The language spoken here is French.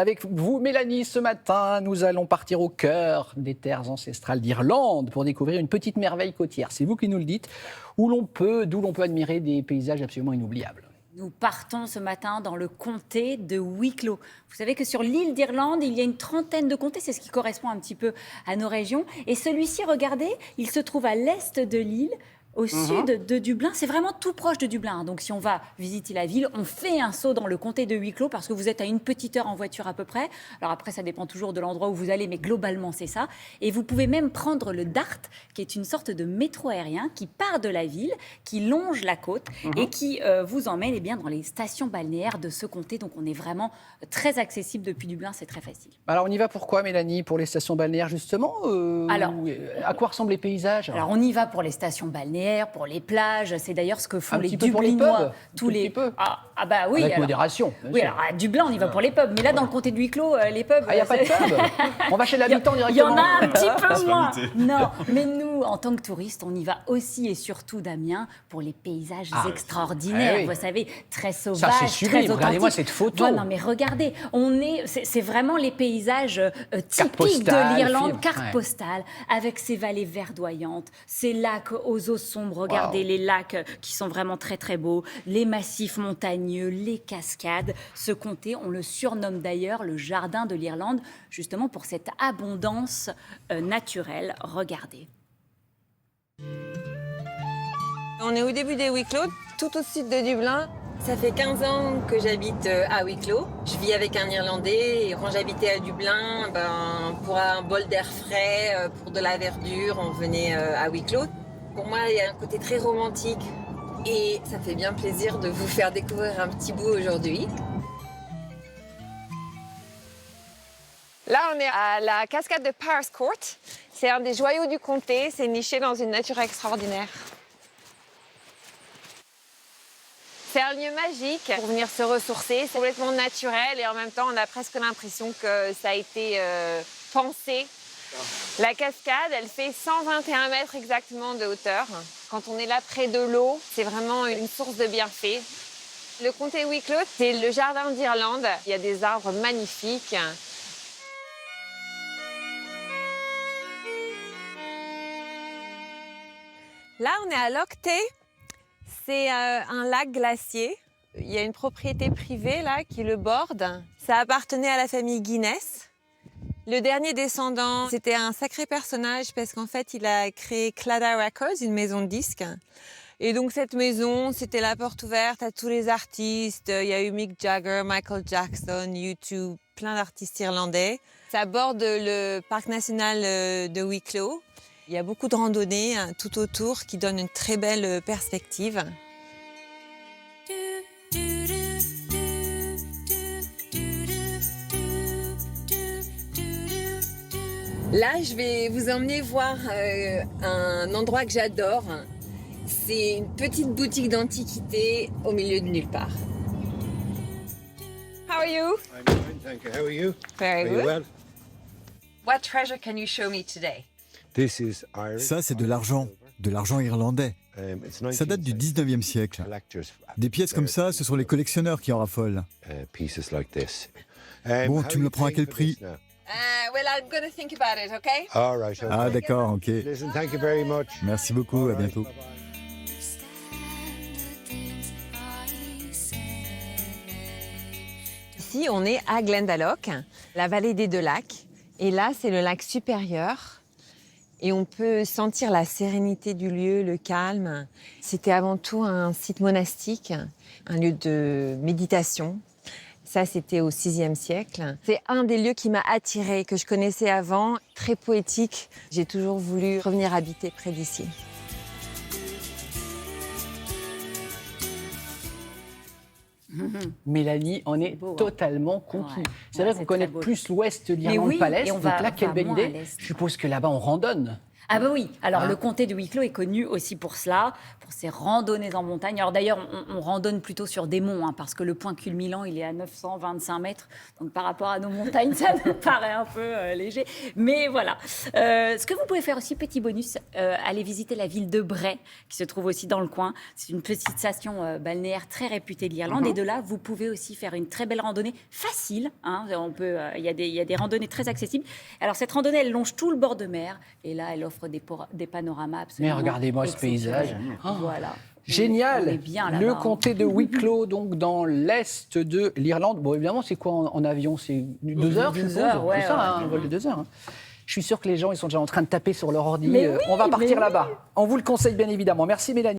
Avec vous, Mélanie, ce matin, nous allons partir au cœur des terres ancestrales d'Irlande pour découvrir une petite merveille côtière. C'est vous qui nous le dites, d'où l'on peut admirer des paysages absolument inoubliables. Nous partons ce matin dans le comté de Wicklow. Vous savez que sur l'île d'Irlande, il y a une trentaine de comtés, c'est ce qui correspond un petit peu à nos régions. Et celui-ci, regardez, il se trouve à l'est de l'île, au sud de Dublin. C'est vraiment tout proche de Dublin. Donc si on va visiter la ville, on fait un saut dans le comté de Wicklow parce que vous êtes à une petite heure en voiture à peu près. Alors après, ça dépend toujours de l'endroit où vous allez, mais globalement, c'est ça. Et vous pouvez même prendre le DART, qui est une sorte de métro aérien qui part de la ville, qui longe la côte et qui vous emmène bien, dans les stations balnéaires de ce comté. Donc on est vraiment très accessible depuis Dublin, c'est très facile. Alors on y va pourquoi, Mélanie? Pour les stations balnéaires, justement Alors, à quoi ressemblent les paysages? Alors on y va pour les stations balnéaires, pour les plages. C'est d'ailleurs ce que font les peu pour les Dublinois. pubs, Ah bah oui. Avec alors, modération. Oui, alors à Dublin, on y va pour les pubs. Mais là, dans le comté de Wicklow, les pubs... Ah, il n'y a pas de pub? On va chez l'habitant Il y directement. en a un petit peu moins. Non, mais nous, en tant que touristes, on y va aussi et surtout, Damien, pour les paysages extraordinaires. oui. Vous savez, très sauvages, Ça, c'est très sublime. authentiques. Regardez-moi cette photo. Ouais, non, mais regardez, c'est vraiment les paysages typiques postale, de l'Irlande, film. carte Ouais. postale, avec ces vallées verdoyantes, ces lacs aux eaux sombres. Regardez les lacs qui sont vraiment très très beaux, les massifs montagneux, les cascades. Ce comté, on le surnomme d'ailleurs le jardin de l'Irlande, justement pour cette abondance naturelle. Regardez. On est au début des Wicklow, tout au sud de Dublin. Ça fait 15 ans que j'habite à Wicklow. Je vis avec un Irlandais et quand j'habitais à Dublin, pour un bol d'air frais, pour de la verdure, on venait à Wicklow. Pour moi, il y a un côté très romantique et ça fait bien plaisir de vous faire découvrir un petit bout aujourd'hui. Là, on est à la cascade de Powerscourt. C'est un des joyaux du comté, c'est niché dans une nature extraordinaire. C'est un lieu magique pour venir se ressourcer. C'est complètement naturel et en même temps, on a presque l'impression que ça a été pensé. La cascade, elle fait 121 mètres exactement de hauteur. Quand on est là près de l'eau, c'est vraiment une source de bienfaits. Le comté Wicklow, c'est le jardin d'Irlande. Il y a des arbres magnifiques. Là, on est à Loch Tay. C'est un lac glacier. Il y a une propriété privée là qui le borde. Ça appartenait à la famille Guinness. Le dernier descendant, c'était un sacré personnage parce qu'en fait, il a créé Claddagh Records, une maison de disques. Et donc cette maison, c'était la porte ouverte à tous les artistes. Il y a eu Mick Jagger, Michael Jackson, U2, plein d'artistes irlandais. Ça borde le parc national de Wicklow. Il y a beaucoup de randonnées tout autour qui donnent une très belle perspective. Là, je vais vous emmener voir un endroit que j'adore. C'est une petite boutique d'antiquités au milieu de nulle part. How are you? I'm fine, thank you. How are you? Very Are you good. well? What treasure can you show me today? This is Irish. Ça, c'est de l'argent irlandais. Ça date du 19e siècle. Des pièces comme ça, ce sont les collectionneurs qui en raffolent. Pieces like this. Bon, How tu are me le you prends à paying quel for prix? this now? Well, I'm going to think about it, okay? All right. Okay. Ah, d'accord, ok. Listen, thank you very much. Merci beaucoup, à bientôt. Ici, on est à Glendalough, la vallée des deux lacs. Et là, c'est le lac supérieur. Et on peut sentir la sérénité du lieu, le calme. C'était avant tout un site monastique, un lieu de méditation. Ça, c'était au VIe siècle. C'est un des lieux qui m'a attirée, que je connaissais avant, très poétique. J'ai toujours voulu revenir habiter près d'ici. Mélanie, on est beau, hein. totalement conquis. Ouais. C'est Ouais, vrai c'est qu'on connaît très beau. plus l'ouest de Mais l'Irlande oui, pas l'Est. et on Donc va- là, on quelle va belle moins à idée. l'Est. Je suppose que là-bas, on randonne. Ah bah oui, alors Hein? le comté de Wicklow est connu aussi pour cela, pour ses randonnées en montagne. Alors d'ailleurs, on randonne plutôt sur des monts, hein, parce que le point culminant, il est à 925 mètres. Donc par rapport à nos montagnes, ça nous paraît un peu léger. Mais voilà. Ce que vous pouvez faire aussi, petit bonus, aller visiter la ville de Bray, qui se trouve aussi dans le coin. C'est une petite station balnéaire très réputée de l'Irlande. Et de là, vous pouvez aussi faire une très belle randonnée facile. Hein, il y a des randonnées très accessibles. Alors cette randonnée, elle longe tout le bord de mer. Et là, elle offre des panoramas absolument. Mais regardez-moi ce paysage. Voilà. Génial. On est bien là-bas, Le hein. comté de Wicklow, donc dans l'est de l'Irlande. Bon, évidemment, c'est quoi en avion? C'est 2 heures, je 2 suppose. heures, ouais, C'est ça, ouais. hein, un vol de 2 heures. Hein. Je suis sûr que les gens, ils sont déjà en train de taper sur leur ordi. Mais oui, on va partir mais là-bas. On vous le conseille bien évidemment. Merci Mélanie.